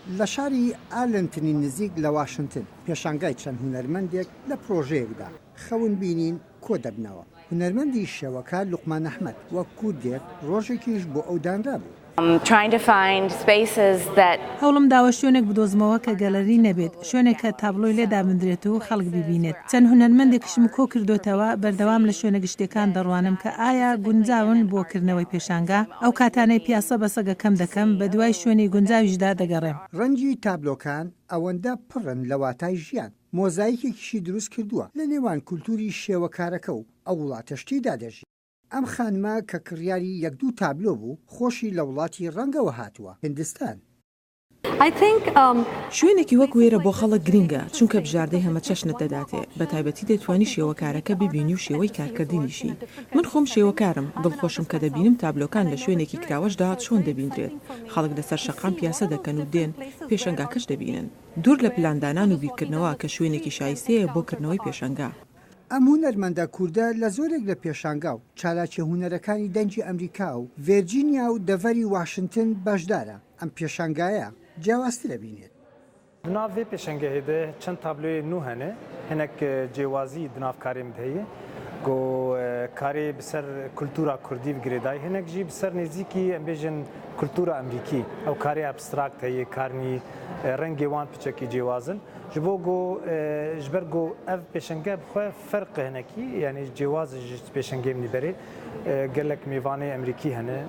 لە شاری ئالنتنی نزیک لە واشنگتن پێشانگای چەند هونەرمەندێک لە پرۆژەیەکدا خەون بینین کۆ دەبنەوە. هونەرمەندی شێوەکار لوقمان ئەحمەد وەک کوردێک ڕۆژێکیش بۆ ئەو دانرا بوو. هەوڵم داوە شوێنێک بدۆزمەوە کە گەلەری نەبێت، شوێنێک کە تابلۆی لێ دابدرێت و خەڵک ببینێت. چەند هونەرمەندێکشم کۆ کردوتەوە بەردەوام لە شوێنە گشتەکان دەڕوانم کە ئایا گونجاون بۆکردنەوەی پێشانگا ئەو کاتانەی پیاسە بەسەگە کەم دەکەم بە دوای شوێنی گونجاویشدا دەگەڕێم. ڕەنگی تابلۆکان ئەوەندە پڕن لە واتای ژیان مۆزاییکێکیشی دروست کردووە لە نێوان کولتوری شێوەکارەکە و ئەو وڵاتەشتیدا دەژی. ئەم خانمە کە کڕیاری یەک دوو تابلۆ بوو خۆشی لە وڵاتی ڕەنگەوە هاتووە هندستان. شوێنێکی وەک وێرە بۆ خەڵک گرنگە چونکە بژاردەی هەمە چەشنت دەداتێ بە تایبەتی دەتوانی شێوەکارەکە ببینی و شێوەی کارکردنیشی. من خۆم شێوەکارم دڵخۆشم کە دەبینم تابلۆکان لە شوێنێکی کراوەشدا چۆن دەبیندرێت. خەڵک لەسەر شەقام پیاسە دەکەن و دێن پێشەنگاکەش دەبینن دوور لە پلاندانان و بیرکردنەوە کە شوێنێکی شایستەیە بۆ کردنەوەی پێشەنگا. ئەم هونەرمەندە کووردە لە زۆرێک لە پێشانگا و چالاکی هونەرەکانی دەنجی ئەمریکا و ڤێرجینیا و دەڤەری واشنگتن بەشدارە ئەم پێشانگایە جیاوازترە بینێت. ناوێ پێشەنگەهێدە چەند تابلۆی نو هەنێ هەنێک جیوازی دناوکارێ هەیە گۆ کارێ بسەر کولتورا کوردی بگرێدای هەنێک ژی بسەر نێزیکی ئەمبێژن کولتورا ئەمریکی ئەو کارێ ئەبستراکت هەیە کارنی ڕەنگی وان پچەکی جیوازن ji bo ji ber got ev pêşenge bixwe ferq hinekî yanî cêwaz ji pêşengê min berê gelek mêvanê Emerîkî hene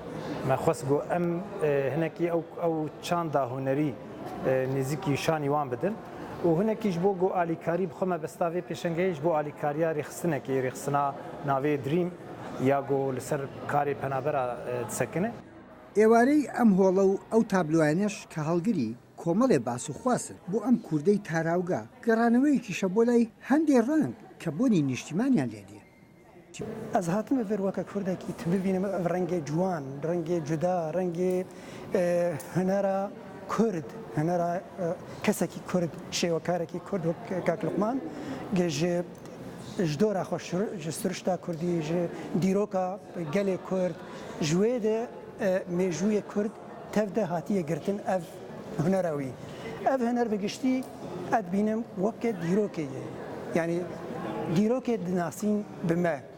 me xwest got em hinekî ew çanda hunerî nêzîkî şanî wan bidin û hinekî ji bo got alîkarî bixwe me bestavê pêşengeyê ji bo alîkariya rêxistinekê rêxistina navê Dream ya got li ser karê penabera disekine. ئێوارەی ئەم هۆڵە و ئەو تابلوانش کە هەڵگری کۆمەڵێ باس و خواستن بۆ ئەم کوردەی تاراوگا گەڕانەوەیەکیشە بۆ لای هەندێک ڕنگ کە بۆنی نیشتیمانیان لێدێ. ئەس هاتمە فێر وەکە کوردێکی ببینم ڕەنگێ جوان ڕەنگێ جودا ڕەنگێ هەنەرە کورد هەنەرە کەسێکی کورد شێوەکارێکی کورد وەک کاک لوقمان ji dora xwe ji sirişta Kurdî ji dîroka gelê Kurd ji wê de mêjûyê Kurd tev de hatiye girtin ev hunera wî. Ev huner bi giştî ez bînim weke dîrokê ye. Yani dîrokê dinasîn bi me